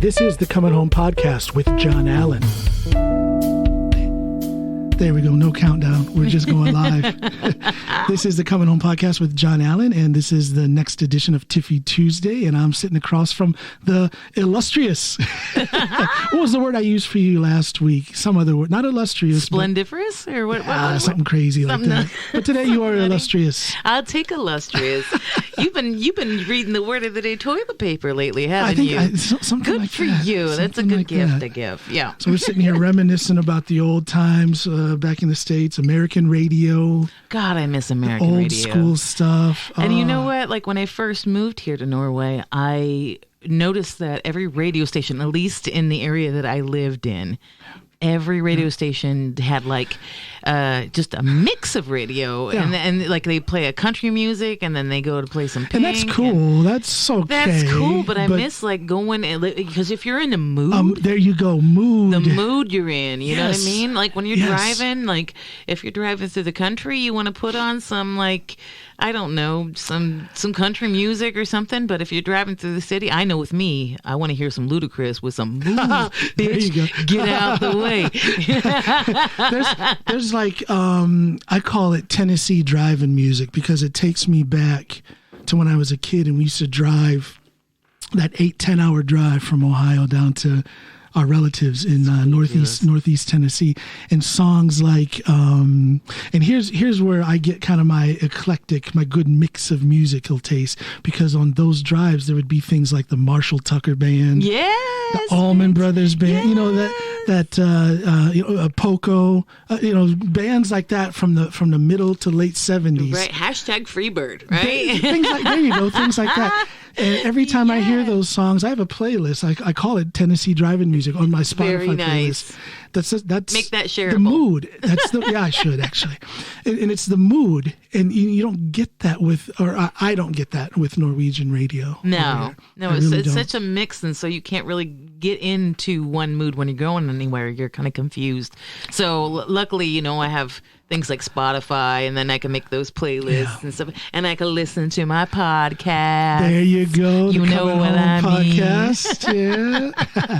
This is the Coming Home Podcast with John Allen. There we go. No countdown. We're just going live. This is the Coming Home Podcast with John Allen, and this is the next edition of Tiffy Tuesday, and I'm sitting across from the illustrious. What was the word I used for you last week? Some other word. Not illustrious. Splendiferous? Or what? Something crazy like that. But today you are illustrious. I'll take illustrious. You've been reading the word of the day toilet paper lately, haven't you? Something good like for that. you. Something That's a good like gift that. to give. Yeah. So we're sitting here reminiscing about the old times back in the States, American radio. God, I miss American old radio. School stuff. And you know what? Like when I first moved here to Norway, I noticed that every radio station, at least in the area that I lived in, every radio station had like just a mix of radio, and like they play a country music, and then they go to play some Pink. And that's cool. That's okay. That's cool, but I miss like going because if you're in the mood, there you go, mood. The mood you're in, you know what I mean? Like when you're driving, like if you're driving through the country, you want to put on some like, I don't know, some country music or something. But if you're driving through the city, I know with me, I want to hear some Ludacris with some move, bitch, get out the way. there's like I call it Tennessee driving music because it takes me back to when I was a kid and we used to drive that 8-10 hour drive from Ohio down to our relatives in northeast Tennessee, and songs like and here's where I get kind of my good mix of musical taste, because on those drives there would be things like the Marshall Tucker Band, the Allman Brothers Band, you know, that Poco, bands like that from the middle to late 70s. Right. Hashtag Freebird, right? Things like, there you go, things like that. And every time I hear those songs, I have a playlist. I call it Tennessee driving music on my Spotify playlist. That's make that shareable. The mood. I should actually. And it's the mood, and you don't get that I don't get that with Norwegian radio. No, it's such a mix, and so you can't really get into one mood when you're going anywhere. You're kind of confused. So luckily, I have things like Spotify, and then I can make those playlists and stuff, and I can listen to my podcast. There you go. You know what I mean. Podcast, yeah.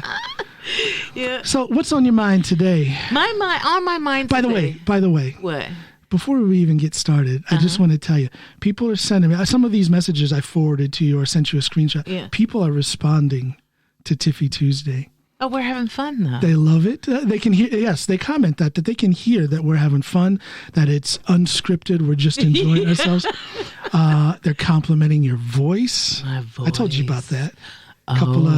Yeah. So what's on your mind today? On my mind today. By the way. What? Before we even get started, I just want to tell you, people are sending me, some of these messages I forwarded to you or sent you a screenshot. Yeah. People are responding to Tiffy Tuesday. Oh, we're having fun, though. They love it. They can hear, they comment that they can hear that we're having fun, that it's unscripted, we're just enjoying ourselves. They're complimenting your voice. My voice. I told you about that. Couple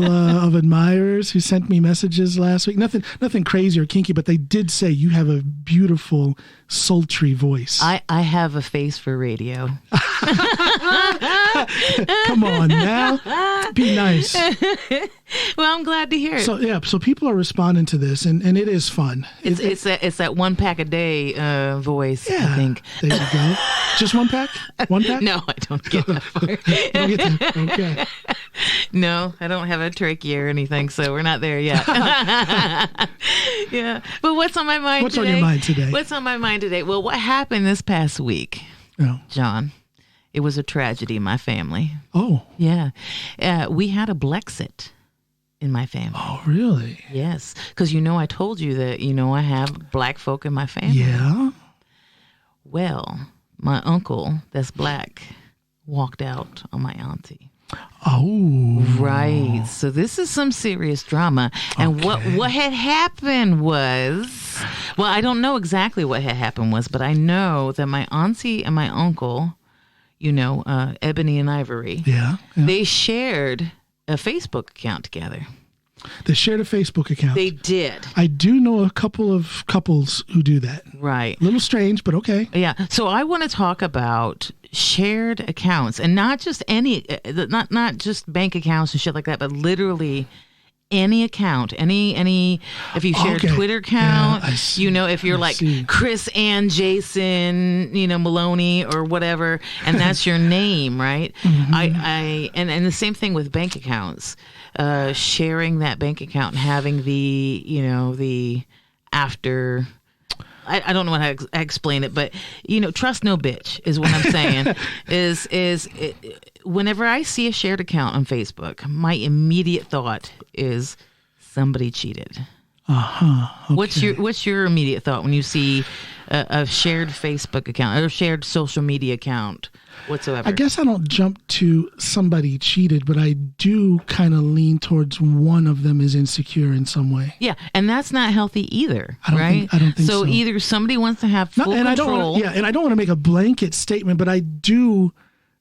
of admirers who sent me messages last week. Nothing crazy or kinky, but they did say you have a beautiful, sultry voice. I have a face for radio. Come on now, be nice. Well, I'm glad to hear it. So people are responding to this, and it is fun. It's that one pack a day voice. Yeah, I think. There you go. Just one pack? One pack? No, I don't get that far. Don't get that. Okay. No, I don't have a trachea or anything, so we're not there yet. Yeah. But what's on my mind today? What's on your mind today? What's on my mind today? Well, what happened this past week, John? It was a tragedy in my family. Oh. Yeah. We had a Blexit in my family. Oh, really? Yes. Because, I told you that, I have black folk in my family. Yeah. Well, my uncle that's black walked out on my auntie. Oh. Right. So this is some serious drama. And what had happened was, well, I don't know exactly what had happened but I know that my auntie and my uncle, Ebony and Ivory, they shared a Facebook account together. They shared a Facebook account. They did. I do know a couple of couples who do that. Right. A little strange, but okay. Yeah. So I want to talk about shared accounts, and not just not just bank accounts and shit like that, but literally any account, any if you share a Twitter account, if you're Chris and Jason, Maloney or whatever, and that's your name, right? Mm-hmm. And the same thing with bank accounts. Sharing that bank account and having the after I don't know how to explain it, but trust no bitch is what I'm saying. Whenever I see a shared account on Facebook, my immediate thought is somebody cheated. Okay. What's your immediate thought when you see a shared Facebook account or shared social media account whatsoever? I guess I don't jump to somebody cheated, but I do kind of lean towards one of them is insecure in some way. Yeah, and that's not healthy either, I don't think so. So either somebody wants to have full control. And I don't want to make a blanket statement, but I do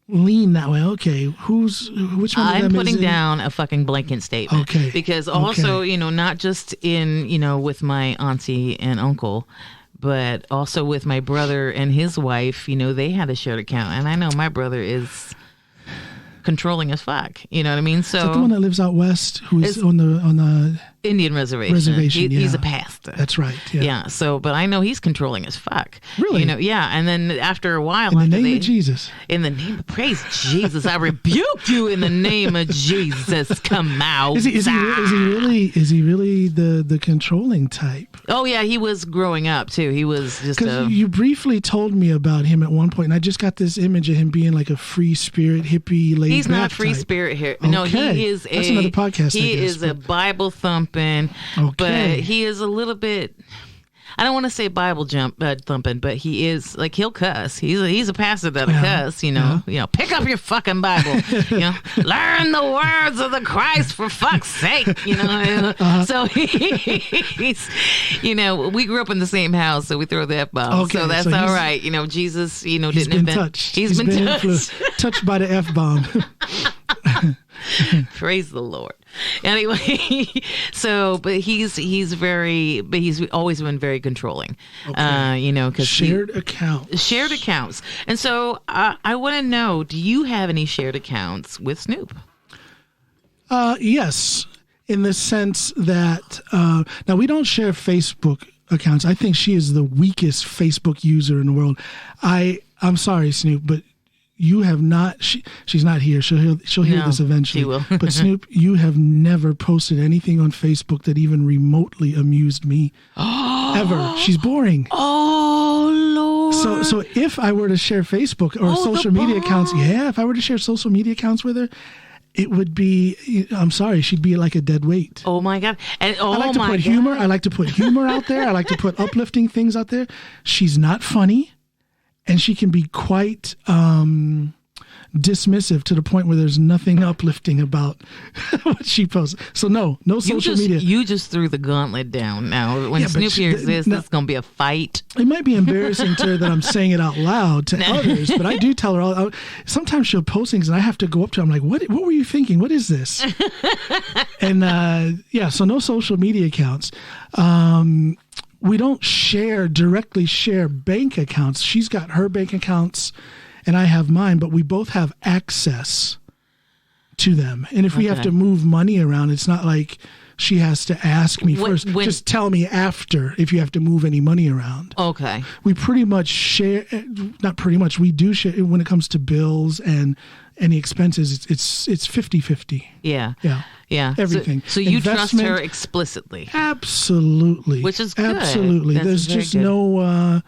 lean that way. Okay, which one of them is I'm putting down a fucking blanket statement. Okay. Because also, not just in, with my auntie and uncle, but also with my brother and his wife, they had a shared account. And I know my brother is controlling as fuck. You know what I mean? So is that the one that lives out west who is on the Indian reservation. He's a pastor. That's right. Yeah. So, but I know he's controlling as fuck. Really? Yeah. And then after a while, in the name of Jesus. In the name of praise Jesus, I rebuke you in the name of Jesus. Come out. Is he really the controlling type? Oh yeah, he was growing up too. He was just because you briefly told me about him at one point, and I just got this image of him being like a free spirit hippie lady. He's not free spirit here. Okay. No, he is That's another podcast. He is a Bible thumping, but he is a little bit. I don't want to say Bible thumping, but he is like he'll cuss. He's a pastor that'll cuss. Pick up your fucking Bible. Learn the words of the Christ for fuck's sake. So he's. We grew up in the same house, so we throw the F-bomb. Okay, so that's all right. Jesus, didn't been touched. He's been touched by the F-bomb. Praise the Lord. Anyway, but he's always been very controlling. Okay. Because shared accounts. And so I want to know, do you have any shared accounts with Snoop? Yes, in the sense that now we don't share Facebook accounts. I think she is the weakest Facebook user in the world. I'm sorry, Snoop, but you have not. She's not here. She'll hear this eventually. She will. But Snoop, you have never posted anything on Facebook that even remotely amused me. Ever. She's boring. Oh Lord. So if I were to share Facebook or social media accounts, if I were to share social media accounts with her, it would be. I'm sorry, she'd be like a dead weight. Oh my God! And I like to put humor. I like to put humor out there. I like to put uplifting things out there. She's not funny. And she can be quite dismissive to the point where there's nothing uplifting about what she posts. So no social media. You just threw the gauntlet down. Now, when Snoop hears this, it's going to be a fight. It might be embarrassing to her that I'm saying it out loud to others, but I do tell her. Sometimes she'll post things, and I have to go up to her. I'm like, "What were you thinking? What is this?" And so no social media accounts. We don't directly share bank accounts. She's got her bank accounts and I have mine, but we both have access to them. And if we have to move money around, it's not like she has to ask me first. Just tell me after if you have to move any money around. Okay. We pretty much share, not pretty much, we do share when it comes to bills and any expenses. It's 50-50. Yeah. Yeah. Yeah. Everything. So you trust her explicitly. Absolutely. Which is good. Absolutely. There's just good. No,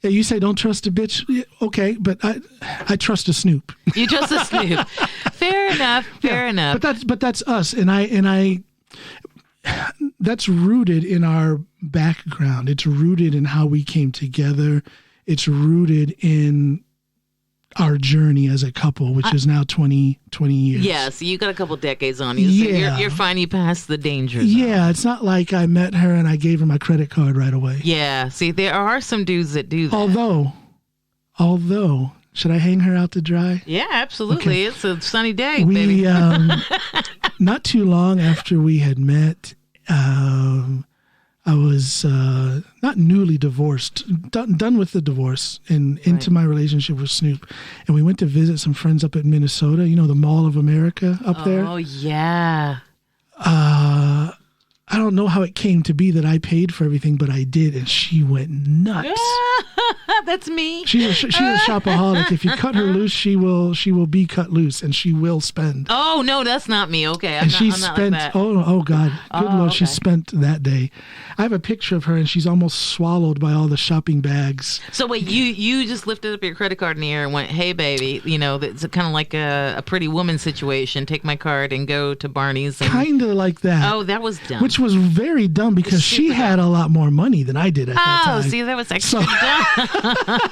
you say don't trust a bitch. Okay. But I trust a Snoop. You trust a Snoop. Fair enough. Fair enough. But that's us. And I, that's rooted in our background. It's rooted in how we came together. It's rooted in our journey as a couple, which is now 20 years. Yeah, so you got a couple decades on you. So you're fine. You passed the danger zone. Yeah, it's not like I met her and I gave her my credit card right away. Yeah, see, there are some dudes that do that. Although, should I hang her out to dry? Yeah, absolutely. Okay. It's a sunny day, baby. We, not too long after we had met, I was not newly divorced, done with the divorce and into my relationship with Snoop. And we went to visit some friends up at Minnesota, the Mall of America up there. Oh, yeah. I I don't know how it came to be that I paid for everything, but I did, and she went nuts. That's me. She's a shopaholic. If you cut her loose, she will be cut loose, and she will spend. Oh no, that's not me. Okay, I'm she not spent. Like that. Oh God, good Lord, okay. She spent that day. I have a picture of her, and she's almost swallowed by all the shopping bags. So wait, you just lifted up your credit card in the air and went, "Hey, baby, it's kind of like a Pretty Woman situation. Take my card and go to Barney's." Kind of like that. Oh, that was dumb. Which was very dumb because she had a lot more money than I did at that time. Oh, see, that was actually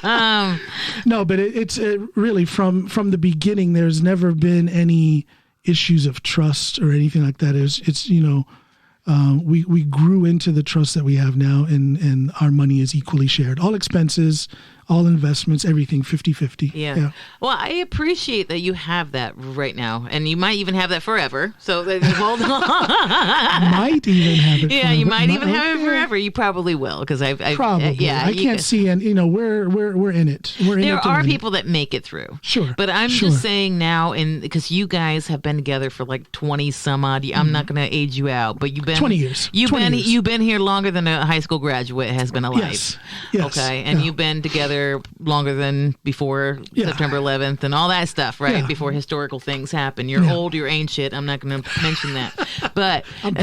dumb. No, but it's really from the beginning. There's never been any issues of trust or anything like that. It's we grew into the trust that we have now, and our money is equally shared. All expenses, all investments, everything 50-50. Yeah. Well, I appreciate that you have that right now, and you might even have that forever. So hold on. Might even have it. Yeah, you might even have it forever. You probably will, because I've probably. Yeah, I can't see, and we're in it. There are people that make it through. Sure, but I'm just saying now, because you guys have been together for like 20 some odd. I'm not going to age you out, but you've been 20 years. You've been here longer than a high school graduate has been alive. Yes. Okay, and you've been together longer than before September 11th and all that stuff, right? Before historical things happen. You're old, you're ancient. I'm not going to mention that, but I'm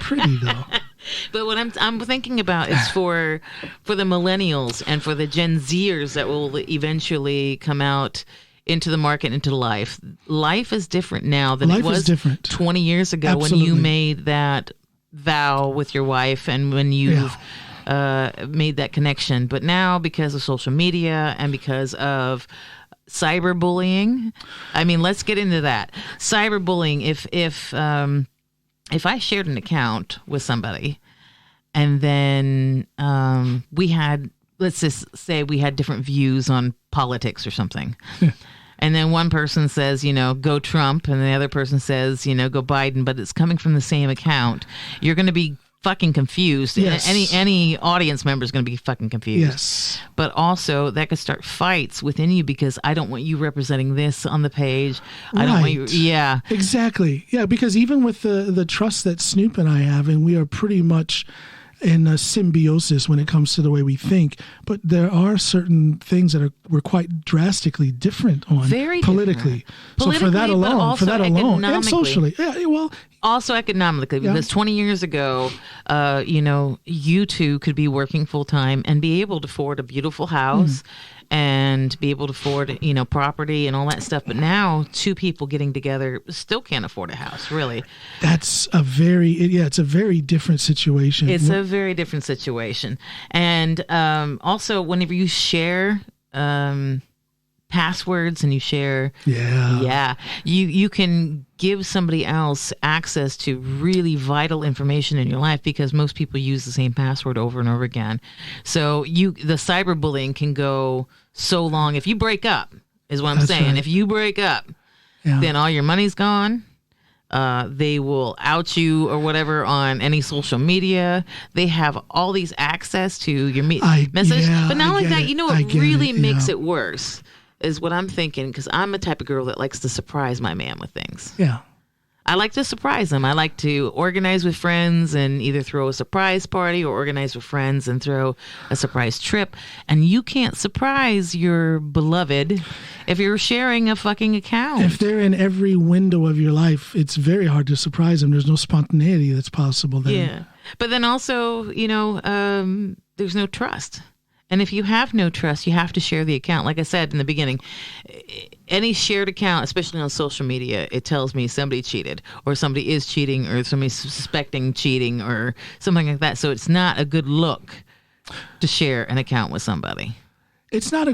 pretty though. But what I'm thinking about is for the millennials and for the Gen Zers that will eventually come out into the market, into life. Life is different now than it was 20 years ago. Absolutely. When you made that vow with your wife and when you've made that connection. But now, because of social media and because of cyberbullying, I mean, let's get into that. Cyberbullying, if I shared an account with somebody and then we had, let's just say we had different views on politics or something. And then one person says, go Trump, and the other person says, go Biden, but it's coming from the same account. You're going to be fucking confused. Yes. Any audience member is going to be fucking confused. Yes. But also that could start fights within you because I don't want you representing this on the page. I don't want you. Yeah. Exactly. Yeah, because even with the trust that Snoop and I have, and we are pretty much in a symbiosis when it comes to the way we think, but there are certain things that we're quite drastically different on. Very politically. So for that alone, and socially, also economically, because 20 years ago, you two could be working full time and be able to afford a beautiful house. And be able to afford, property and all that stuff. But now, two people getting together still can't afford a house, really. It's a very different situation. It's a very different situation. And also, whenever you share passwords and you share, you can give somebody else access to really vital information in your life because most people use the same password over and over again. So the cyberbullying can go so long. If you break up, is what I'm saying. Right. If you break up, then all your money's gone. They will out you or whatever on any social media. They have all these access to your message. But not only that, what really makes it worse is what I'm thinking, because I'm a type of girl that likes to surprise my man with things. Yeah. I like to surprise them. I like to organize with friends and either throw a surprise party or organize with friends and throw a surprise trip. And you can't surprise your beloved if you're sharing a fucking account. If they're in every window of your life, it's very hard to surprise them. There's no spontaneity that's possible then. Yeah. But then also, there's no trust. And if you have no trust, you have to share the account. Like I said in the beginning, any shared account, especially on social media, it tells me somebody cheated or somebody is cheating or somebody's suspecting cheating or something like that. So it's not a good look to share an account with somebody. It's not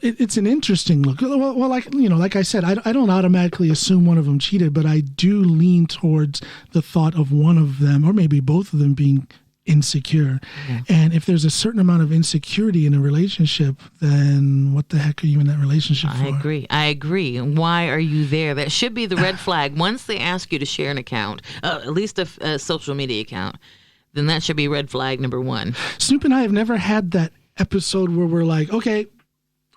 it's an interesting look. Well, like I said, I don't automatically assume one of them cheated, but I do lean towards the thought of one of them or maybe both of them being insecure. And if there's a certain amount of insecurity in a relationship, then what the heck are you in that relationship for? I agree. Why are you there? That should be the red flag. Once they ask you to share an account, at least a social media account, then that should be red flag number one. Snoop and I have never had that episode where we're like, okay,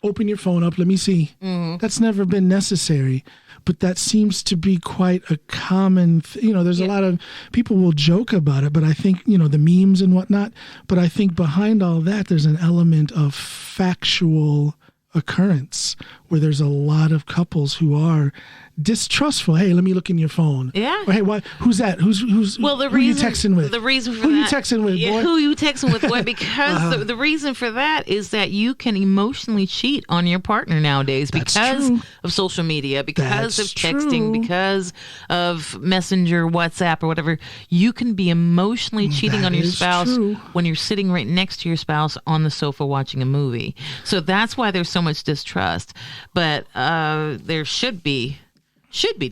open your phone up, let me see. That's never been necessary. but that seems to be quite a common there's a lot of people will joke about it, but I think the memes and whatnot, but I think behind all that there's an element of factual occurrence where there's a lot of couples who are distrustful. Hey, let me look in your phone. Yeah. Or, hey, who's that? Who you texting with? The reason for who that. you texting with, boy? Who you texting with, boy? Because the reason for that is that you can emotionally cheat on your partner nowadays because of social media, because of texting, because of Messenger, WhatsApp, or whatever. You can be emotionally cheating on your spouse when you're sitting right next to your spouse on the sofa watching a movie. So that's why there's so much distrust. But there should be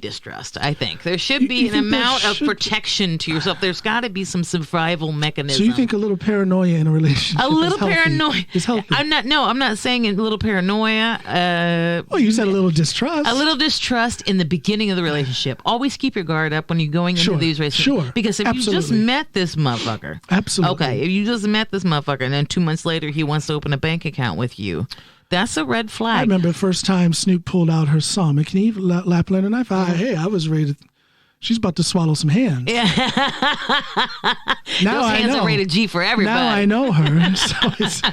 distrust. I think there should be an amount of protection to yourself. There's got to be some survival mechanism. So you think a little paranoia in a relationship? A little paranoia is healthy. I'm not saying a little paranoia. You said a little distrust. A little distrust in the beginning of the relationship. Always keep your guard up when you're going into these relationships. Sure. Because if you just met this motherfucker. Absolutely. Okay. If you just met this motherfucker and then 2 months later he wants to open a bank account with you, that's a red flag. I remember the first time Snoop pulled out her saw. McKinney Lapland knife. I was ready to. She's about to swallow some hands. Yeah. Now those I hands know. are rated G for everybody. Now I know her. So it's,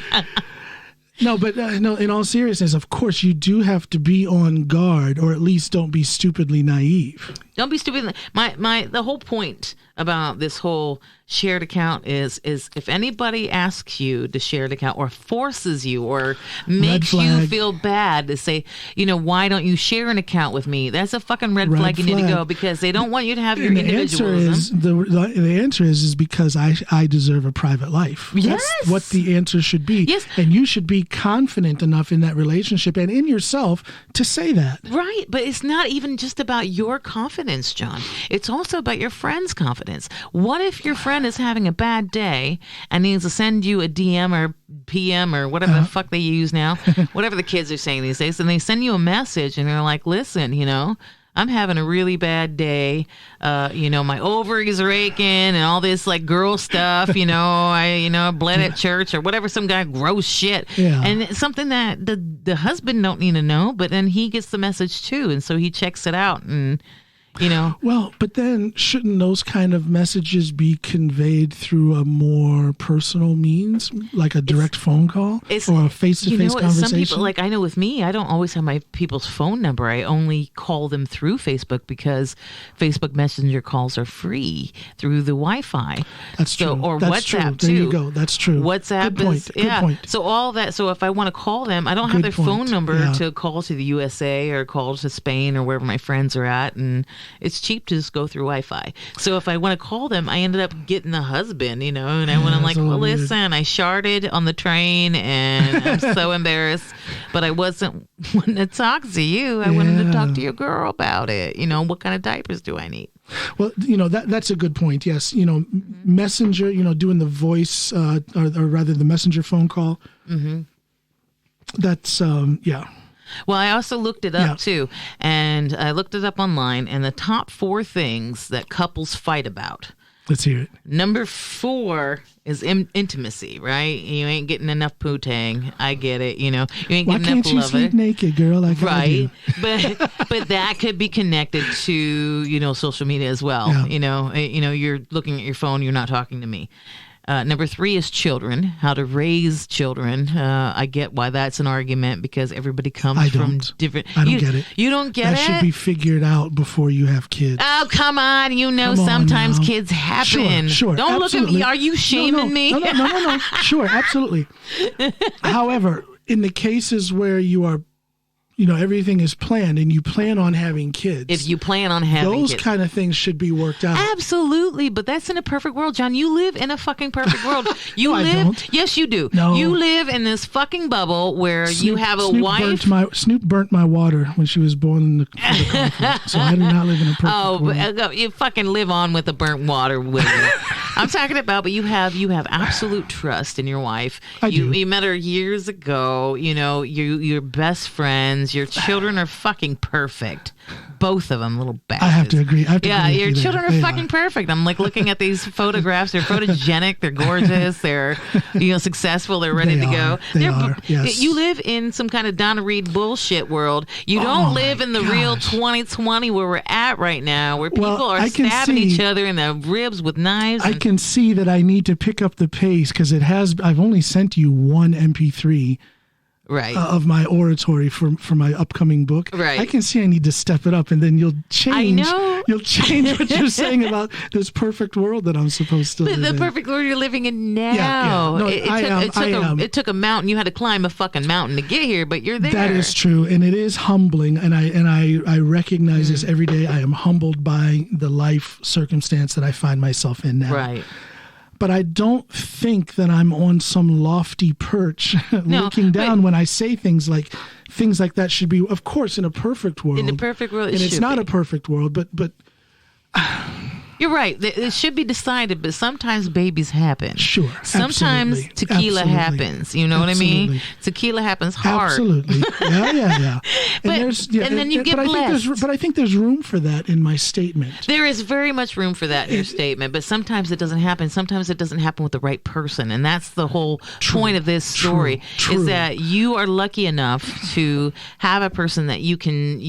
no, but no. In all seriousness, of course, you do have to be on guard, or at least don't be stupidly naive. Don't be stupid. The whole point about this whole shared account is if anybody asks you to share an account or forces you or makes you feel bad to say, why don't you share an account with me? That's a fucking red flag. You need to go because they don't want you to have your individualism. The answer is because I deserve a private life. Yes. That's what the answer should be. Yes. And you should be confident enough in that relationship and in yourself to say that. Right. But it's not even just about your confidence, John. It's also about your friend's confidence. What if your friend is having a bad day and needs to send you a DM or PM or whatever the fuck they use now, whatever the kids are saying these days, and they send you a message and they're like, listen, I'm having a really bad day. My ovaries are aching and all this like girl stuff, I bled at church or whatever, some guy gross shit. Yeah. And it's something that the husband don't need to know, but then he gets the message too. And so he checks it out and, Well, but then shouldn't those kind of messages be conveyed through a more personal means, like a direct phone call or a face-to-face conversation? Some people, like I know with me, I don't always have my people's phone number. I only call them through Facebook because Facebook Messenger calls are free through the Wi-Fi. That's true. Or That's WhatsApp true. too. There you go. That's true. WhatsApp Good point. is Good point. So all that. So if I want to call them, I don't have their phone number to call to the USA or call to Spain or wherever my friends are at, and it's cheap to just go through Wi-Fi. So if I want to call them, I ended up getting the husband, and I'm like, well, listen, I sharted on the train and I'm so embarrassed, but I wasn't wanting to talk to you. I wanted to talk to your girl about it. What kind of diapers do I need? Well, that's a good point. Yes. Messenger, doing the voice or rather the messenger phone call. Mm-hmm. That's, Well, I also looked it up too, and I looked it up online, and the top 4 things that couples fight about. Let's hear it. Number 4 is intimacy, right? You ain't getting enough poo-tang. I get it, you ain't getting enough love. Why can't you sleep naked, girl? Like right, but that could be connected to social media as well. Yeah. You're looking at your phone, you're not talking to me. Number 3 is children, how to raise children. I get why that's an argument because everybody comes from different... I don't get it. You don't get it? That should be figured out before you have kids. Oh, come on. Sometimes kids happen. Sure. Don't absolutely. look at me. Are you shaming me? No. Sure, absolutely. However, in the cases where you are everything is planned and you plan on having kids. If you plan on having those kids. kind of things should be worked out. Absolutely. But that's in a perfect world, John. You live in a fucking perfect world. You live. I don't. Yes, you do. No. You live in this fucking bubble where you have a wife. Snoop burnt my water when she was born in the conflict. So I do not live in a perfect world. But you fucking live on with the burnt water with you. I'm talking about, but you have absolute trust in your wife. I do. You met her years ago. You're best friends. Your children are fucking perfect. both of them, little bastards. I have to agree. Your children are fucking perfect. I'm like looking at these photographs. They're photogenic. They're gorgeous. They're successful. They're ready to go. They are. Yes. You live in some kind of Donna Reed bullshit world. You don't live in the real 2020 where we're at right now, where people are stabbing each other in the ribs with knives. I can see that I need to pick up the pace because I've only sent you one MP3 of my oratory for my upcoming book. Right. I can see I need to step it up, and then you'll change. I know. You'll change what you're saying about this perfect world that I'm supposed to live in. The perfect world you're living in now. Yeah. No, it took a mountain. You had to climb a fucking mountain to get here, but you're there. That is true, and it is humbling, and I recognize this every day. I am humbled by the life circumstance that I find myself in now. Right. But I don't think that I'm on some lofty perch looking down when I say things like that should be, of course, in a perfect world. In a perfect world, and it's not a perfect world, but you're right. It should be decided, but sometimes babies happen. Sure. Sometimes tequila happens. You know what I mean? Tequila happens hard. Absolutely. Yeah. And then you get blessed. I think there's room for that in my statement. There is very much room for that in your statement, but sometimes it doesn't happen. Sometimes it doesn't happen with the right person, and that's the whole point of this story. Is that you are lucky enough to have a person that you can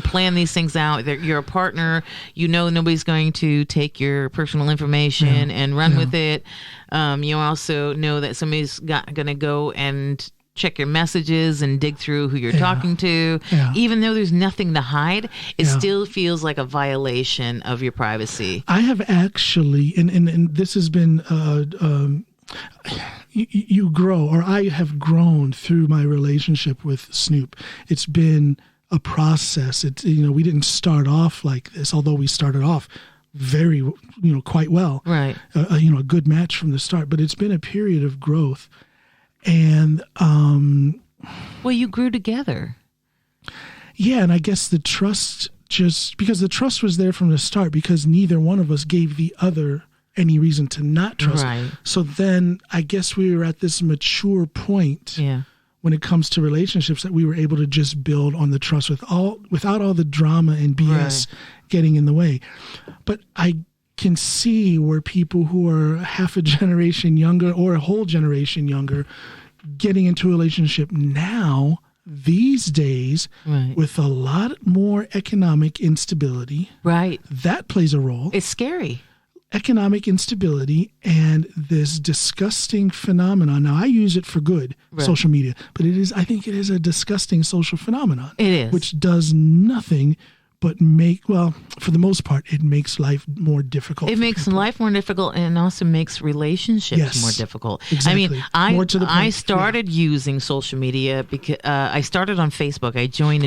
plan these things out. That you're a partner. You know nobody's going to take your personal information and run with it. You also know that somebody's going to go and check your messages and dig through who you're talking to. Even though there's nothing to hide, it still feels like a violation of your privacy. I have actually, and this has been, you grow, or I have grown through my relationship with Snoop. It's been a process. We didn't start off like this, although we started off very, quite well. Right. A good match from the start, but it's been a period of growth. And, well, you grew together. Yeah. And I guess the trust because the trust was there from the start, because neither one of us gave the other any reason to not trust. Right. So then I guess we were at this mature point. Yeah. When it comes to relationships, that we were able to just build on the trust without all the drama and BS getting in the way. But I can see where people who are half a generation younger or a whole generation younger getting into a relationship now, these days, with a lot more economic instability. Right. That plays a role. It's scary. Economic instability and this disgusting phenomenon. Now, I use it for good, social media, but I think it is a disgusting social phenomenon. It is. Which does nothing but for the most part, it makes life more difficult. It makes life more difficult, and also makes relationships more difficult. Exactly. I mean, I started using social media because I started on Facebook. I joined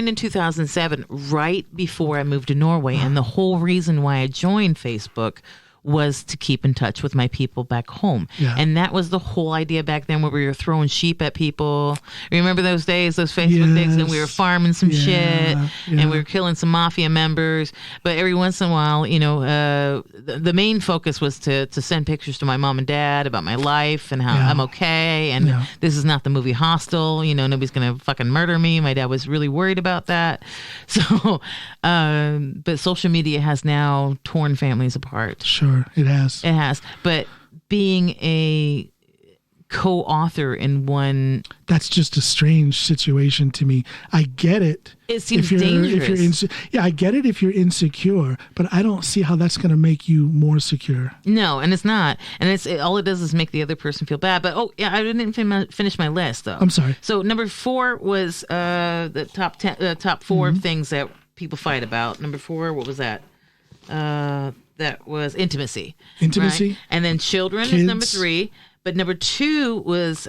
in 2007, right before I moved to Norway, and the whole reason why I joined Facebook was to keep in touch with my people back home. Yeah. And that was the whole idea back then, where we were throwing sheep at people. Remember those days, those Facebook days, and we were farming some shit, and we were killing some mafia members. But every once in a while, the main focus was to send pictures to my mom and dad about my life and how I'm okay. And this is not the movie Hostel. Nobody's going to fucking murder me. My dad was really worried about that. So, but social media has now torn families apart. Sure. It has. But being a co-author in one... That's just a strange situation to me. I get it. It seems dangerous. I get it if you're insecure, but I don't see how that's going to make you more secure. No, and it's not. And all it does is make the other person feel bad. But, I didn't finish my list, though. I'm sorry. So number 4 was the top 4 of things that people fight about. Number 4, what was that? That was intimacy. Intimacy. Right? And then children is number 3. But number 2 was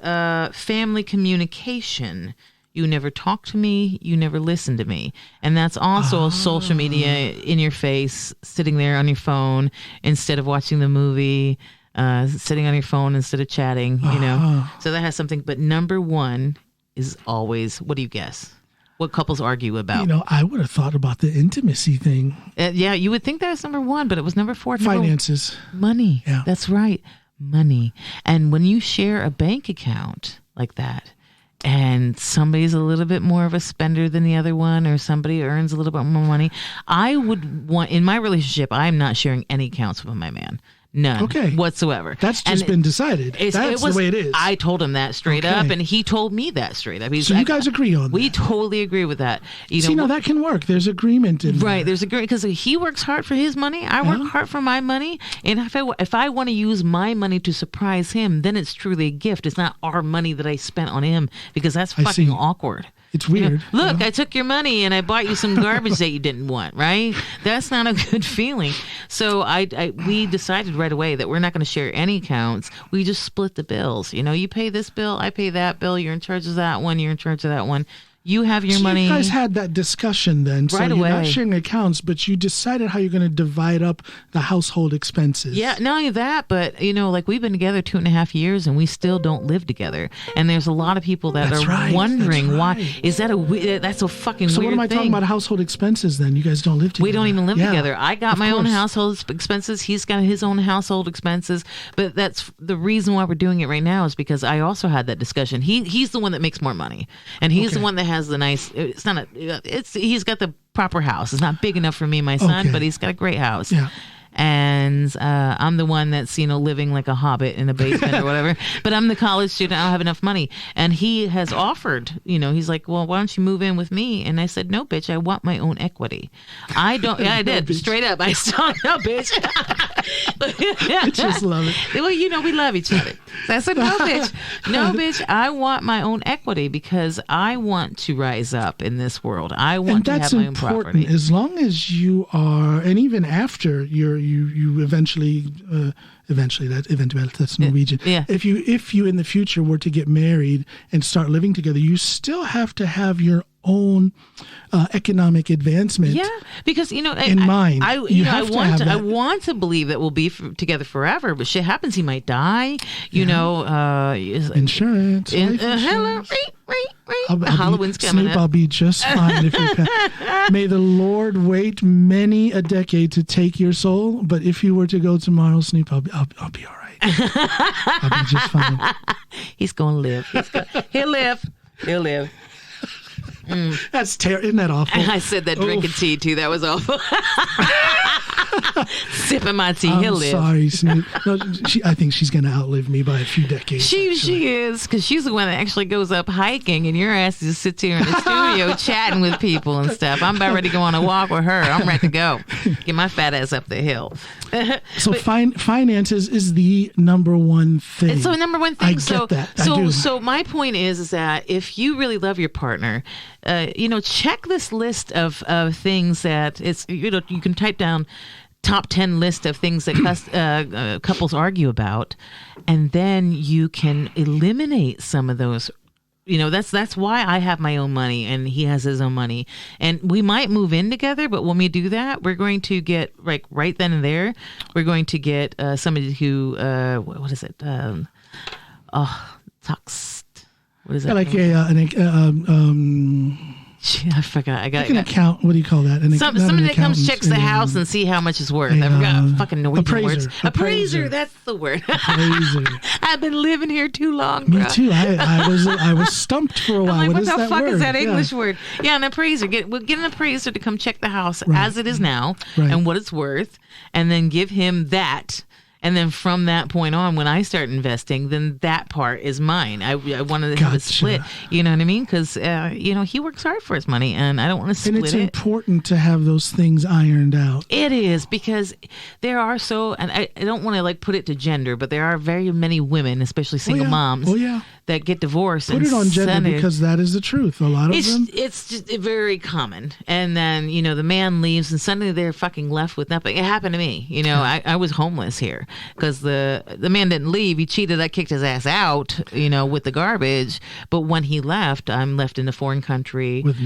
family communication. You never talk to me. You never listen to me. And that's also social media in your face, sitting there on your phone instead of watching the movie, sitting on your phone instead of chatting, So that has something. But number 1 is always, what do you guess? What couples argue about? I would have thought about the intimacy thing. You would think that was number 1, but it was number 4. Finances. Money. Yeah. That's right. Money. And when you share a bank account like that, and somebody's a little bit more of a spender than the other one, or somebody earns a little bit more money, I would want, in my relationship, I'm not sharing any accounts with my man. None whatsoever. That's just been decided. That's the way it is. I told him that straight up, and he told me that straight up. So you guys agree on that? We totally agree with that. That can work. There's agreement in there. Right, there's agreement, because he works hard for his money. I work hard for my money. And if I want to use my money to surprise him, then it's truly a gift. It's not our money that I spent on him, because that's fucking awkward. It's weird. Look, I took your money and I bought you some garbage that you didn't want, right? That's not a good feeling. So we decided right away that we're not going to share any accounts. We just split the bills. You pay this bill, I pay that bill. You're in charge of that one. You're in charge of that one. You have your money. You guys had that discussion then. So you're not sharing accounts, but you decided how you're going to divide up the household expenses. Yeah, not only that, but, we've been together 2.5 years and we still don't live together. And there's a lot of people that are wondering why. Is that that's a fucking weird thing. So what am I talking about household expenses then? You guys don't live together. We don't even live together. I got my own household expenses. He's got his own household expenses. But that's the reason why we're doing it right now, is because I also had that discussion. He's the one that makes more money. And he's the one that has the nice, he's got the proper house. It's not big enough for me and my son, but he's got a great house. Yeah. And I'm the one that's, living like a hobbit in a basement or whatever. But I'm the college student. I don't have enough money. And he has offered, he's like, well, why don't you move in with me? And I said, no, bitch, I want my own equity. I don't. Yeah, I did. Straight up. I said, no, bitch. I just love it. Well, we love each other. So I said, no, bitch. No, bitch, I want my own equity, because I want to rise up in this world. I want to have my own property. As long as you are, and even after you eventually that's Norwegian. Yeah. If you in the future were to get married and start living together, you still have to have your own economic advancement. Yeah, because in mind. I want to believe that we'll be together forever, but shit happens. He might die. Insurance. Hello. Halloween's coming Snoop, up. I'll be just fine if you May the Lord wait many a decade to take your soul, but if you were to go tomorrow, Snoop, I'll be all right. I'll be just fine. He's gonna live. He'll live. He'll live. That's terrible. Isn't that awful? I said that drinking tea too. That was awful. Sipping my tea. He'll live. Sorry, Snoop. No, I think she's going to outlive me by a few decades. She is, because she's the one that actually goes up hiking, and your ass just sits here in the studio chatting with people and stuff. I'm about ready to go on a walk with her. I'm ready to go. Get my fat ass up the hill. So finances is the number one thing. It's the number one thing. I get that. So my point is that if you really love your partner, check this list of things that you can type down top 10 list of things that couples argue about, and then you can eliminate some of those. That's why I have my own money and he has his own money, and we might move in together, but when we do that, we're going to get right then and there, we're going to get somebody who what is it? Tax. What is that? Like I forgot. I got an account. What do you call that? Somebody that comes checks the house and see how much it's worth. I forgot fucking Norwegian words. Appraiser. That's the word. Appraiser. I've been living here too long. Me too. I was stumped for a while. I'm like, what the fuck word? is that English word? Yeah, an appraiser. We'll get an appraiser to come check the house as it is now and what it's worth, and then give him that. And then from that point on, when I start investing, then that part is mine. I wanted to have it split. You know what I mean? Because, he works hard for his money, and I don't want to split it. And it's important to have those things ironed out. It is, because there are and I don't want to put it to gender, but there are very many women, especially single moms, that get divorced. Put it on gender because that is the truth. A lot of them. It's just very common. And then, the man leaves and suddenly they're fucking left with nothing. It happened to me. I was homeless here. Because the man didn't leave. He cheated. I kicked his ass out, with the garbage. But when he left, I'm left in a foreign country. With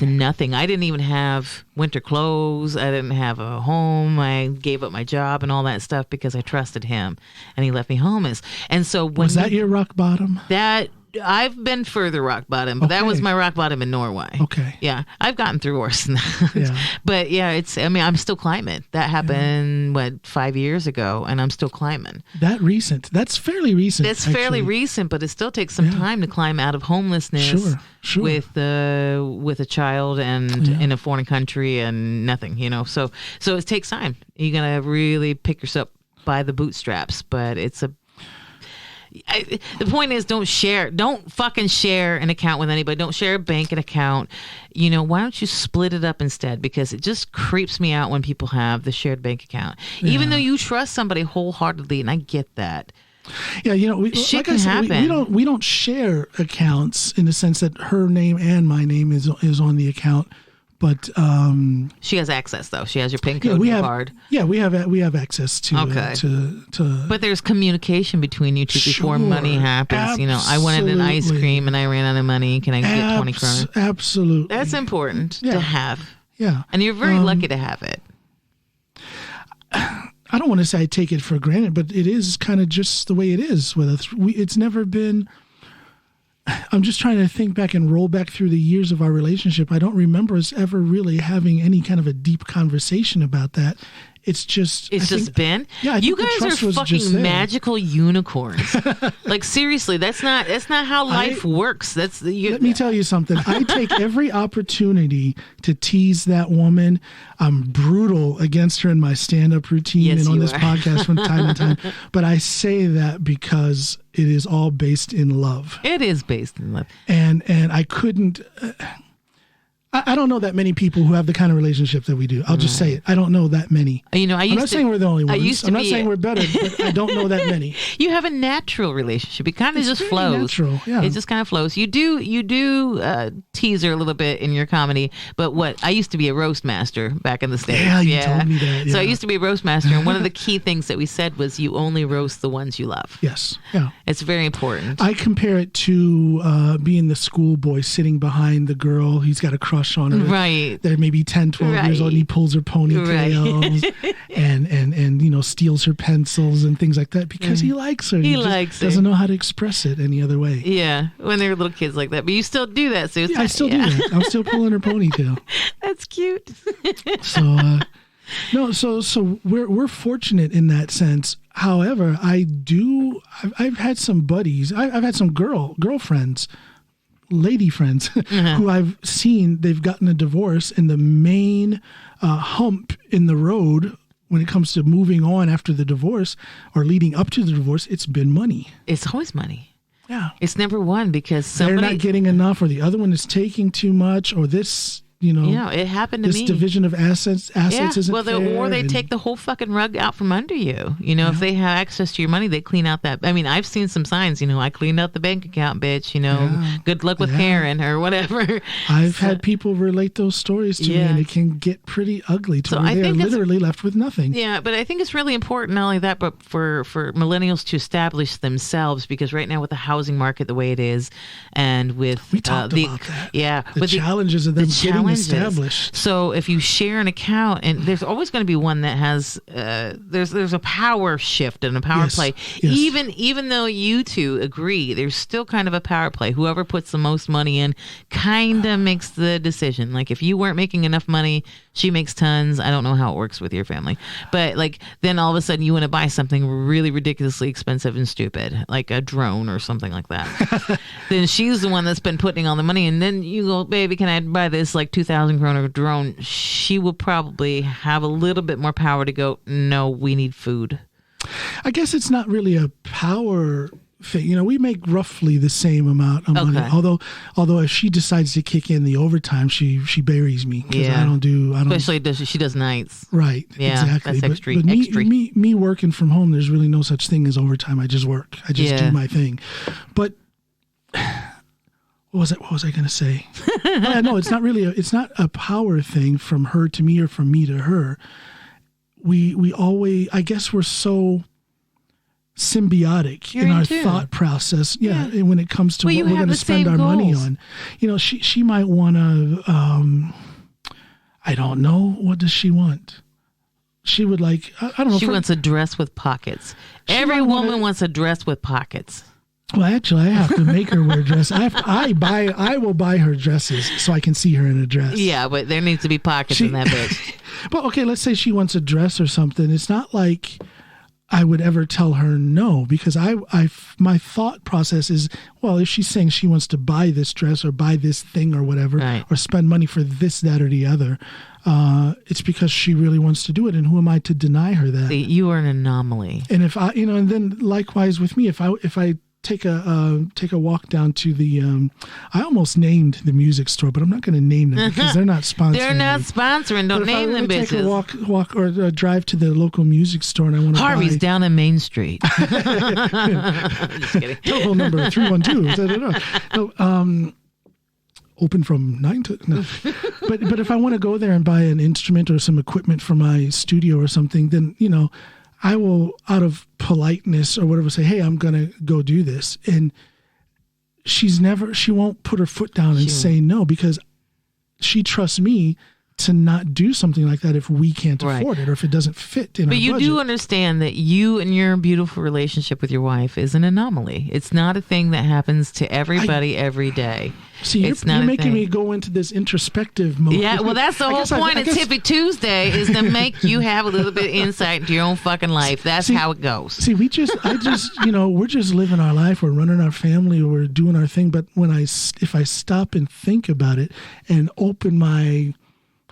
nothing. I didn't even have winter clothes. I didn't have a home. I gave up my job and all that stuff because I trusted him. And he left me homeless. And so when... Was that your rock bottom? That... I've been further rock bottom, but that was my rock bottom in Norway. Okay. Yeah, I've gotten through worse than that. Yeah. But yeah, I'm still climbing. That happened 5 years ago, and I'm still climbing. That's fairly recent. It's fairly recent, but it still takes some time to climb out of homelessness. Sure. With a child and in a foreign country and nothing, So it takes time. You're gonna really pick yourself by the bootstraps, but the point is, don't fucking share an account with anybody. Don't share a bank account. Why don't you split it up instead? Because it just creeps me out when people have the shared bank account, even though you trust somebody wholeheartedly, and I get that. Yeah, shit can happen. We don't share accounts in the sense that her name and my name is on the account. But she has access, though. She has your PIN code, your card. Yeah, we have access to. To but there's communication between you two before money happens. Absolutely. I wanted an ice cream and I ran out of money. Can I get 20 kroner? Absolutely. That's important to have. Yeah, and you're very lucky to have it. I don't want to say I take it for granted, but it is kind of just the way it is with us. It's never been. I'm just trying to think back and roll back through the years of our relationship. I don't remember us ever really having any kind of a deep conversation about that. It's just been. Yeah, you guys are fucking magical unicorns. Like seriously, that's not how life works. Let me tell you something. I take every opportunity to tease that woman. I'm brutal against her in my stand-up routine and on this podcast from time to time. But I say that because it is all based in love. It is based in love. And I couldn't. I don't know that many people who have the kind of relationship that we do. I'll just say it. I don't know that many. I'm not saying we're the only ones. I'm not saying we're better, but I don't know that many. You have a natural relationship. It kind of just flows. Natural, yeah. It just kind of flows. You do tease her a little bit in your comedy, but I used to be a roast master back in the States. Yeah, you told me that. Yeah. So I used to be a roast master, and one of the key things that we said was you only roast the ones you love. Yes, yeah. It's very important. I compare it to being the schoolboy sitting behind the girl. He's got a crush on her. Right. They're maybe 10, 12 years old and he pulls her ponytails and steals her pencils and things like that because he likes her. He likes her. Doesn't know how to express it any other way. Yeah, when they were little kids like that. But you still do that. So I still do that. I'm still pulling her ponytail. That's cute. So we're fortunate in that sense. However, I've had some buddies. I've had some girlfriends, lady friends who I've seen, they've gotten a divorce, and the main hump in the road when it comes to moving on after the divorce or leading up to the divorce, it's been money. It's always money. Yeah. It's number one because they're not getting enough, or the other one is taking too much, or this... it happened to me. This division of assets isn't fair. Or they take the whole fucking rug out from under you. If they have access to your money, they clean out that. I mean, I've seen some signs. I cleaned out the bank account, bitch. Good luck with Karen or whatever. I've had people relate those stories to me, and it can get pretty ugly. Where they are literally left with nothing. Yeah, but I think it's really important not only that, but for millennials to establish themselves, because right now with the housing market the way it is, and with we talked about that. Yeah, the challenges of them getting established. So if you share an account, and there's always going to be one that has there's a power shift and a power play. Yes. Even though you two agree, there's still kind of a power play. Whoever puts the most money in kind of makes the decision. Like if you weren't making enough money, she makes tons. I don't know how it works with your family, but then all of a sudden you want to buy something really ridiculously expensive and stupid, like a drone or something like that. Then she's the one that's been putting all the money, and then you go, baby, can I buy this 2,000 kroner drone? She will probably have a little bit more power to go, no, we need food. I guess it's not really a power thing. We make roughly the same amount of money. Although if she decides to kick in the overtime, she buries me because I don't. Especially she does nights. Right. Yeah, exactly. That's extra. But me working from home, there's really no such thing as overtime. I just work. I just do my thing. But what was I going to say? No, it's not really. It's not a power thing from her to me or from me to her. We always. I guess we're so symbiotic in our thought process. Yeah, and when it comes to what we're going to spend our money on. She might want to. I don't know. What does she want? She would I don't know. She wants a dress with pockets. Every woman wants a dress with pockets. Well, actually, I have to make her wear dresses. I will buy her dresses so I can see her in a dress. Yeah, but there needs to be pockets in that bitch. But okay, let's say she wants a dress or something. It's not like I would ever tell her no, because my thought process is, well, if she's saying she wants to buy this dress or buy this thing or whatever, right, or spend money for this, that, or the other, it's because she really wants to do it. And who am I to deny her that? See, you are an anomaly. And if I, and then likewise with me, if I take a walk down to the I almost named the music store, but I'm not going to name them because they're not sponsoring. They're not sponsoring. Don't name them bitches. Take a walk or drive to the local music store, and I want to Harvey's down on Main Street. Just kidding. Telephone number 312. No, open from 9 to no. But if I want to go there and buy an instrument or some equipment for my studio or something, then I will, out of politeness or whatever, say, hey, I'm going to go do this. And she won't put her foot down and say no, because she trusts me to not do something like that if we can't afford it or if it doesn't fit in our budget. But you do understand that you and your beautiful relationship with your wife is an anomaly. It's not a thing that happens to everybody every day. See, you're making me go into this introspective mode. Yeah, well, that's the whole point of Tiffy Tuesday, is to make you have a little bit of insight into your own fucking life. That's how it goes. See, we're just living our life. We're running our family. We're doing our thing. But if I stop and think about it and open my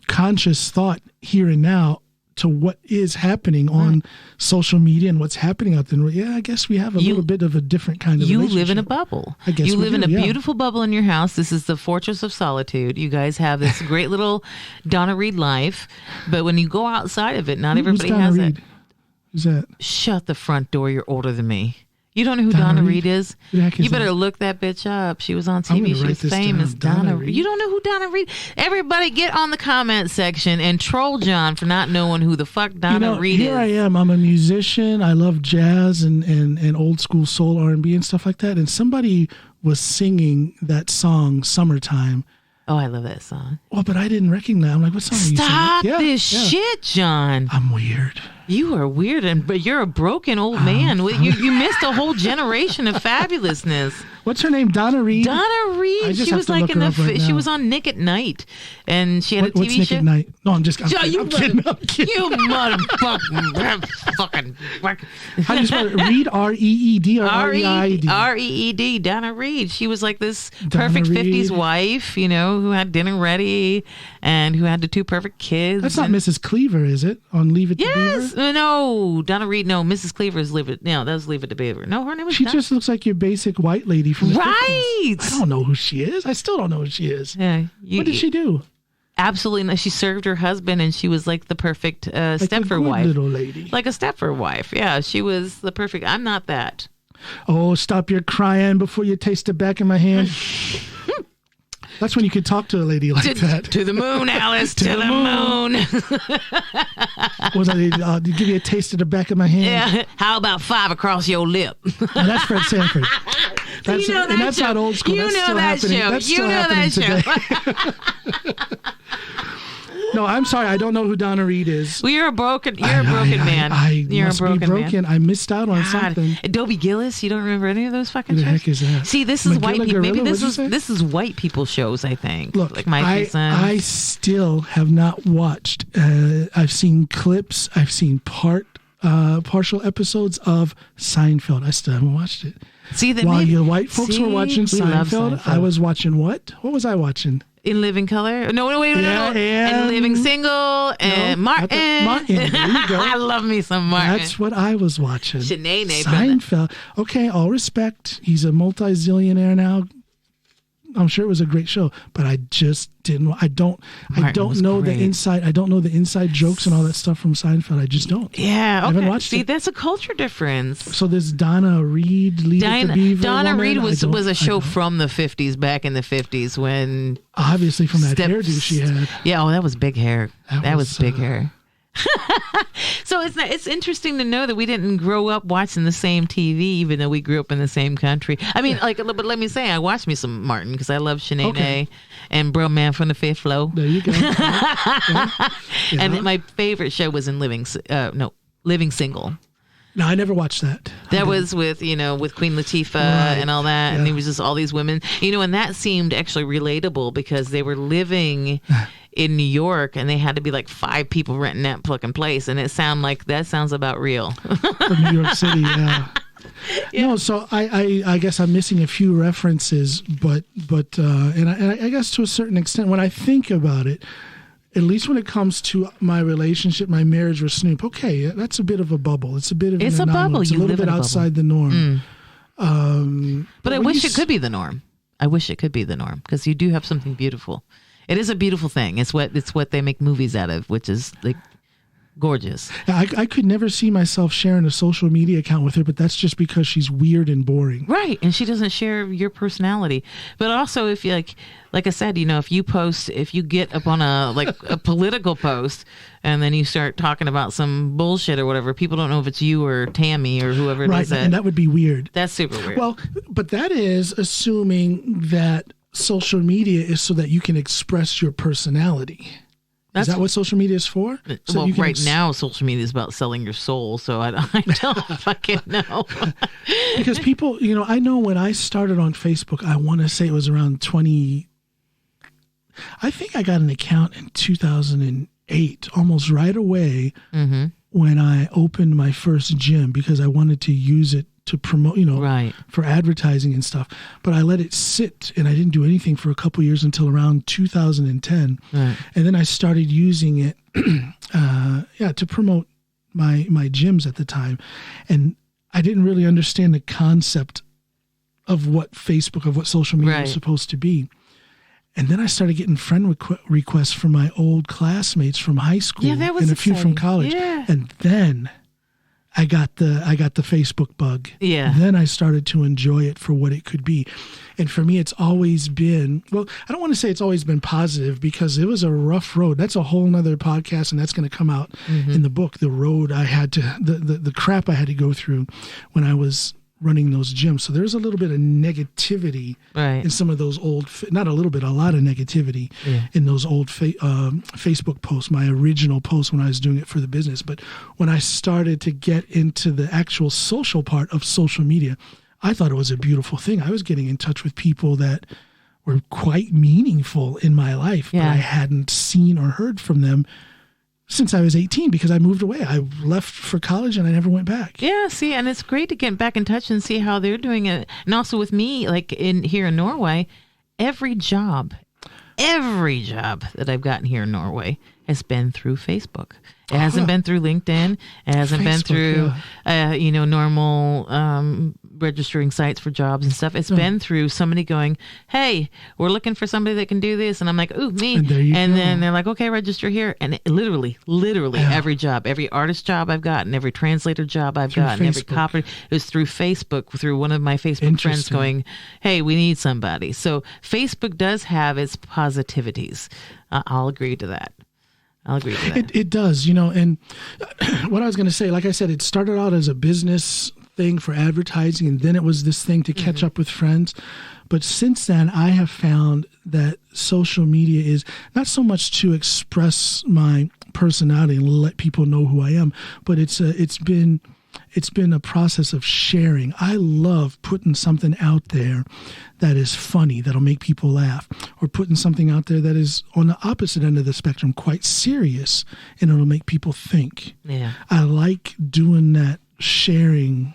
conscious thought here and now to what is happening on social media and what's happening out there, I guess we have a little bit of a different kind of relationship. You live in a bubble. I guess you live in a beautiful bubble in your house. This is the fortress of solitude. You guys have this great little Donna Reed life, but when you go outside of it, not everybody has it. Who's that? Shut the front door. You're older than me. You don't know who Donna Reed is? You better look that bitch up. She was on TV. She was famous. Donna Reed. You don't know who Donna Reed? Everybody get on the comment section and troll John for not knowing who the fuck Donna Reed is. Here I am. I'm a musician. I love jazz and old school soul, R&B and stuff like that. And somebody was singing that song, Summertime. Oh, I love that song. Oh, but I didn't recognize. I'm like, what song are you singing? Stop this shit, John. I'm weird. You are weird, but you're a broken old man. You missed a whole generation of fabulousness. What's her name? Donna Reed? Donna Reed. She was like she was on Nick at Night, and she had a TV what's Nick show. At Night? No, I'm kidding. I'm kidding. You motherfucking. How do you spell it? Reed? R-E-E-D or R-E-I-D? R-E-E-D. Donna Reed. She was like this perfect 50s wife, who had dinner ready and who had the 2 perfect kids. That's not Mrs. Cleaver, is it? On Leave It to Beaver? Yes. No, Donna Reed. No, Mrs. Cleaver is Leave It. No, that was Leave It to Beaver. No, her name was. She just looks like your basic white lady from the 50s. Right. I don't know who she is. I still don't know who she is. Yeah. What did she do? Absolutely not. She served her husband, and she was like the perfect Stepford wife. Little lady. Like a Stepford wife. Yeah, she was the perfect. I'm not that. Oh, stop your crying before you taste the back of my hand. That's when you could talk to a lady like that. To the moon, Alice. to the moon. What was that? Give you a taste of the back of my hand. Yeah. How about 5 across your lip? Oh, that's Fred Sanford. That's not old school. You know that show. That's still happening today. No, I'm sorry. I don't know who Donna Reed is. Well, you're a broken man. You're must a broken be broken. Man. I missed out on something. Adobe Gillis. You don't remember any of those fucking shows? Who the heck is that? See, this is white people. Maybe this is white people shows. I think. Look, like Mike I still have not watched. I've seen clips. I've seen partial episodes of Seinfeld. I still haven't watched it. See, while you white folks were watching Seinfeld, I was watching what? What was I watching? In Living Color? No, wait. And Living Single and Martin. Martin. There you go. I love me some Martin. That's what I was watching. Sinead. Seinfeld. Okay, all respect. He's a multi-zillionaire now. I'm sure it was a great show, but I just didn't. I don't know the inside. I don't know the inside jokes and all that stuff from Seinfeld. I just don't. Yeah, okay. I haven't watched it. That's a culture difference. So this Donna Reed, Leave It to Beaver. Donna Reed was a show from the 50s, back in the 50s when obviously from that hairdo she had. Yeah, that was big hair. That was big hair. So it's interesting to know that we didn't grow up watching the same TV, even though we grew up in the same country. I mean, but let me say, I watched me some Martin because I love Sinead and Bro Man from the Fifth Floor. There you go. And my favorite show was in Living Single. No, I never watched that. That was with, with Queen Latifah and all that. Yeah. And there was just all these women, and that seemed actually relatable because they were living in New York and they had to be like 5 people renting that fucking place. And that sounds about real. From New York City, yeah. Yeah. No, so I guess I'm missing a few references, but I guess to a certain extent, when I think about it, at least when it comes to my relationship, my marriage with Snoop, okay, that's a bit of a bubble. It's a bit of an anomaly. Bubble. It's a little bit outside the norm. But I wish it could be the norm. I wish it could be the norm because you do have something beautiful. It is a beautiful thing. It's what they make movies out of, which is like gorgeous. I could never see myself sharing a social media account with her, but that's just because she's weird and boring. Right. And she doesn't share your personality. But also if you like I said, if you get up on a political post and then you start talking about some bullshit or whatever, people don't know if it's you or Tammy or whoever it is. Right. And that would be weird. That's super weird. Well, but that is assuming that social media is so that you can express your personality. Is that what social media is for? So right now, social media is about selling your soul. So I don't fucking know. Because people, I know when I started on Facebook, I want to say it was around 20. I think I got an account in 2008, almost right away when I opened my first gym because I wanted to use it to promote, for advertising and stuff. But I let it sit and I didn't do anything for a couple years until around 2010. Right. And then I started using it, to promote my gyms at the time. And I didn't really understand the concept of what social media was supposed to be. And then I started getting friend requests from my old classmates from high school and a few from college. Yeah. And then I got the Facebook bug. Yeah. Then I started to enjoy it for what it could be. And for me, it's always been, well, I don't want to say it's always been positive because it was a rough road. That's a whole nother podcast, and that's going to come out in the book, the road I had to, the crap I had to go through when I was running those gyms. So there's a little bit of negativity in some of those old, not a little bit, a lot of negativity in those old Facebook posts, my original posts when I was doing it for the business. But when I started to get into the actual social part of social media, I thought it was a beautiful thing. I was getting in touch with people that were quite meaningful in my life, but I hadn't seen or heard from them since I was 18 because I moved away. I left for college and I never went back. Yeah, see, and it's great to get back in touch and see how they're doing it. And also with me, like here in Norway, every job that I've gotten here in Norway has been through Facebook. It hasn't been through LinkedIn. It hasn't been through, normal registering sites for jobs and stuff. It's been through somebody going, hey, we're looking for somebody that can do this. And I'm like, ooh, me. And then they're like, okay, register here. And it literally every job, every artist job I've gotten, every translator job I've gotten, every copy, it was through Facebook, through one of my Facebook friends going, hey, we need somebody. So Facebook does have its positivities. I'll agree to that. It does, and what I was going to say, like I said, it started out as a business thing for advertising, and then it was this thing to catch up with friends. But since then, I have found that social media is not so much to express my personality and let people know who I am, but it's been a process of sharing. I love putting something out there that is funny, that'll make people laugh, or putting something out there that is on the opposite end of the spectrum, quite serious, and it'll make people think. Yeah. I like doing that sharing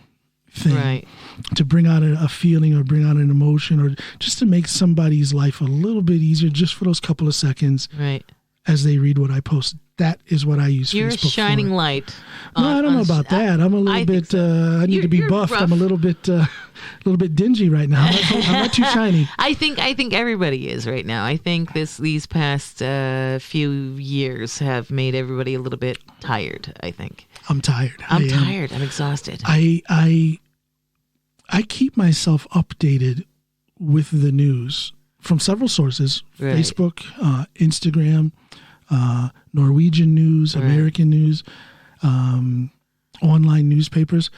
thing to bring out a feeling or bring out an emotion or just to make somebody's life a little bit easier just for those couple of seconds as they read what I post. That is what I use You're Facebook a shining for. light. No, I don't know about that. I'm a little bit. So. I need to be buffed. Rough. I'm a little bit dingy right now. I'm not too shiny. I think everybody is right now. I think these past few years have made everybody a little bit tired. I think I'm tired. I'm tired. I'm exhausted. I keep myself updated with the news from several sources: Facebook, Instagram. Norwegian news, American news, online newspapers.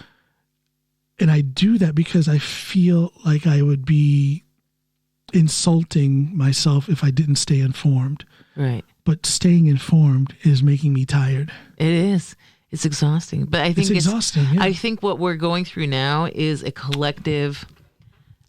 And I do that because I feel like I would be insulting myself if I didn't stay informed. Right. But staying informed is making me tired. It is. It's exhausting. But I think it's exhausting. Yeah. I think what we're going through now is a collective.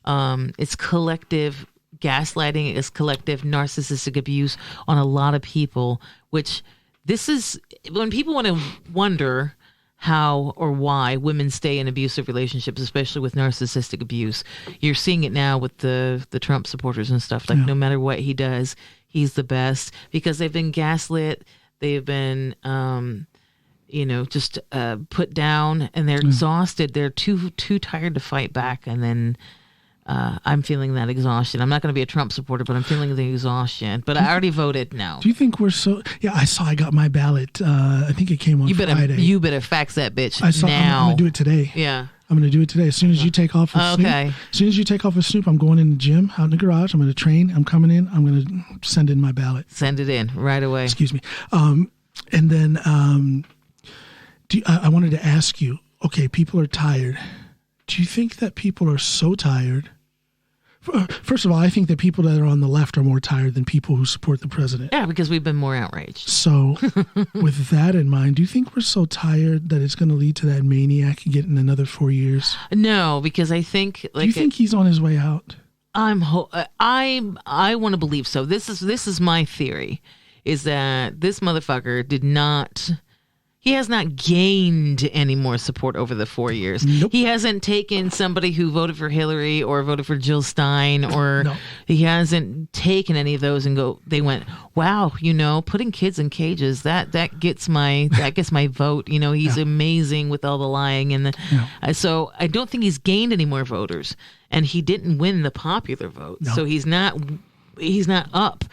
It's collective gaslighting. It's collective narcissistic abuse on a lot of people. Which this is when people want to wonder how or why women stay in abusive relationships, especially with narcissistic abuse. You're seeing it now with the Trump supporters and stuff. Like no matter what he does, he's the best because they've been gaslit. They've been, just put down, and they're exhausted. They're too tired to fight back. And then I'm feeling that exhaustion. I'm not going to be a Trump supporter, but I'm feeling the exhaustion. But I already voted no. Do you think we're so? Yeah, I got my ballot. I think it came on Friday. You better fax that bitch now. I'm going to do it today. Yeah. I'm going to do it today. As soon as you take off with Snoop. As soon as you take off with Snoop, I'm going in the gym, out in the garage. I'm going to train. I'm coming in. I'm going to send in my ballot. Send it in right away. Excuse me. And then I wanted to ask you, okay, people are tired. Do you think that people are so tired? First of all, I think that people that are on the left are more tired than people who support the president. Yeah, because we've been more outraged. So with that in mind, do you think we're so tired that it's going to lead to that maniac getting another 4 years? No, because I think... do you think he's on his way out? I want to believe so. This is my theory, is that this motherfucker did not... He has not gained any more support over the 4 years. Nope. He hasn't taken somebody who voted for Hillary or voted for Jill Stein, or he hasn't taken any of those and they went, wow, putting kids in cages, that gets my vote. He's amazing with all the lying and so I don't think he's gained any more voters, and he didn't win the popular vote. No. So he's not up.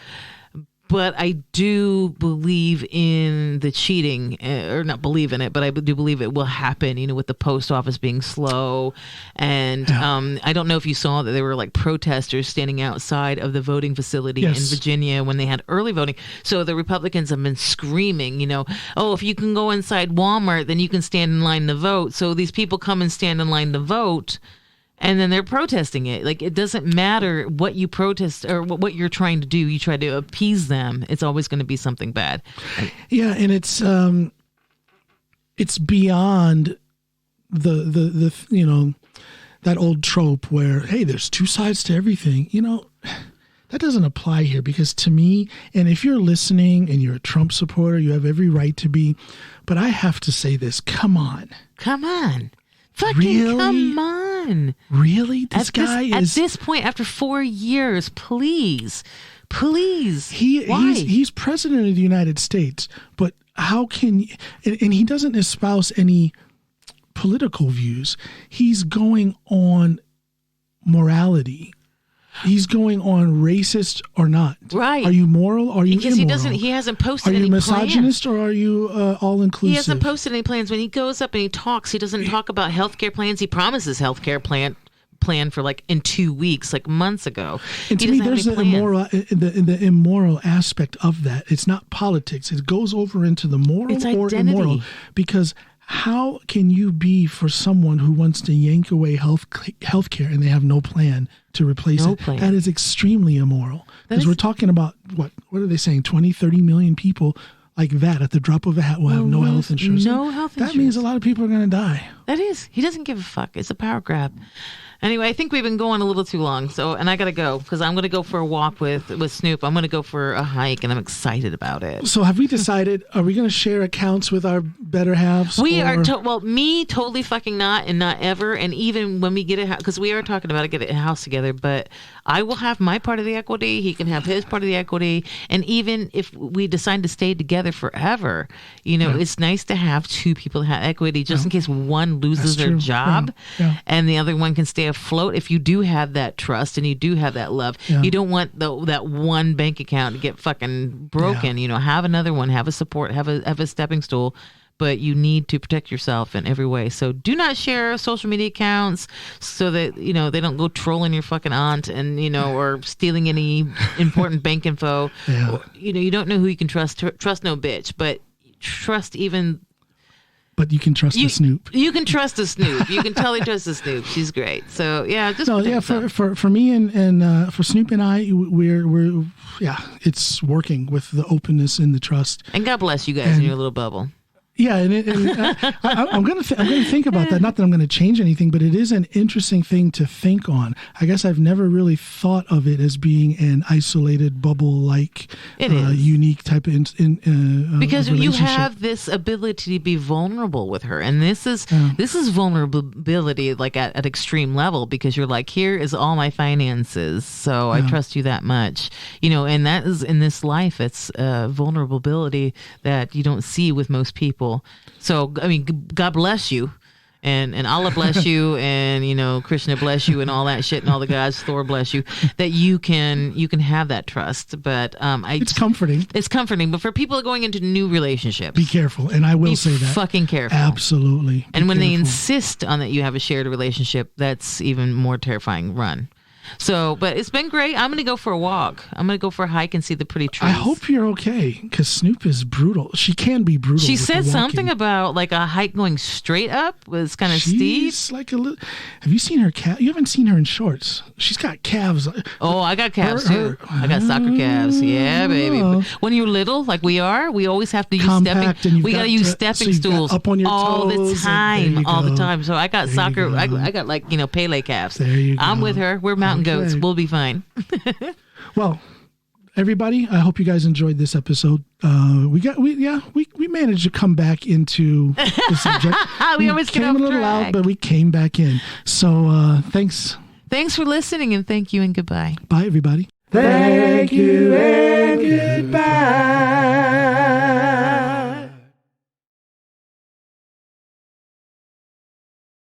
But I do believe in the cheating, or not believe in it, but I do believe it will happen, with the post office being slow. And I don't know if you saw that there were like protesters standing outside of the voting facility in Virginia when they had early voting. So the Republicans have been screaming, if you can go inside Walmart, then you can stand in line to vote. So these people come and stand in line to vote. And then they're protesting it. Like, it doesn't matter what you protest or what you're trying to do. You try to appease them. It's always going to be something bad. Yeah, and it's beyond the that old trope where, hey, there's two sides to everything. That doesn't apply here, because to me, and if you're listening and you're a Trump supporter, you have every right to be. But I have to say this. Come on. Fucking really? Come on. Really? This guy is... At this point, after 4 years, please. He's president of the United States, but how can... And he doesn't espouse any political views. He's going on morality. He's going on racist or not. Right. Are you moral or are you immoral? He hasn't posted any plans. Are you misogynist or are you all-inclusive? He hasn't posted any plans. When he goes up and he talks, he doesn't talk about healthcare plans. He promises healthcare plan for like in 2 weeks, like months ago. And to me, there's the immoral aspect of that. It's not politics. It goes over into the moral or immoral. Because how can you be for someone who wants to yank away healthcare and they have no plan to replace it? That is extremely immoral. Because we're talking about, what are they saying, 20, 30 million people like that at the drop of a hat will have no health insurance. No health insurance. That means a lot of people are going to die. That is. He doesn't give a fuck. It's a power grab. Anyway, I think we've been going a little too long, and I got to go because I'm going to go for a walk with Snoop. I'm going to go for a hike, and I'm excited about it. So have we decided, are we going to share accounts with our better halves? We are, me totally fucking not, and not ever. And even when we get a house, because we are talking about getting a house together, but I will have my part of the equity. He can have his part of the equity. And even if we decide to stay together forever, it's nice to have two people that have equity just in case one loses their job and the other one can stay afloat. If you do have that trust and you do have that love, you don't want that one bank account to get fucking broken. Have another one, have a support, have a stepping stool. But you need to protect yourself in every way. So do not share social media accounts so that, they don't go trolling your fucking aunt and, or stealing any important bank info. Yeah. You don't know who you can trust. Trust no bitch, but trust even... But you can trust the Snoop. You can trust the Snoop. You can totally trust the Snoop. She's great. So for me and for Snoop and I, we're it's working with the openness and the trust. And God bless you guys in your little bubble. Yeah, I'm going to think about that. Not that I'm going to change anything, but it is an interesting thing to think on. I guess I've never really thought of it as being an isolated bubble-like, unique type of because of you have this ability to be vulnerable with her, and this is vulnerability like at extreme level, because you're like, here is all my finances, so I trust you that much, and that is in this life. It's vulnerability that you don't see with most people. So, I mean, God bless you, and Allah bless you, and Krishna bless you, and all that shit, and all the gods, Thor bless you, that you can have that trust. But it's comforting. It's comforting. But for people going into new relationships, be careful. And I will say that, fucking careful, absolutely. And when they insist on that you have a shared relationship, that's even more terrifying. Run. So, but it's been great. I'm going to go for a walk. I'm going to go for a hike and see the pretty trees. I hope you're okay, because Snoop is brutal. She can be brutal. She said something about like a hike going straight up was kind of steep. She's like a little. Have you seen her calf? You haven't seen her in shorts. She's got calves. Oh, I got calves too. I got soccer calves. Yeah, baby. When you're little, like we are, we always have to use stepping. We got to use stepping stools up on your all toes the time, all the time. So I got soccer. I got like Pele calves. There you go. I'm with her. We're mountain goats. We'll be fine. Well, everybody, I hope you guys enjoyed this episode. We managed to come back into the subject. we always came a little out, but we came back in. So thanks. Thanks for listening, and thank you, and goodbye. Bye, everybody. Thank you.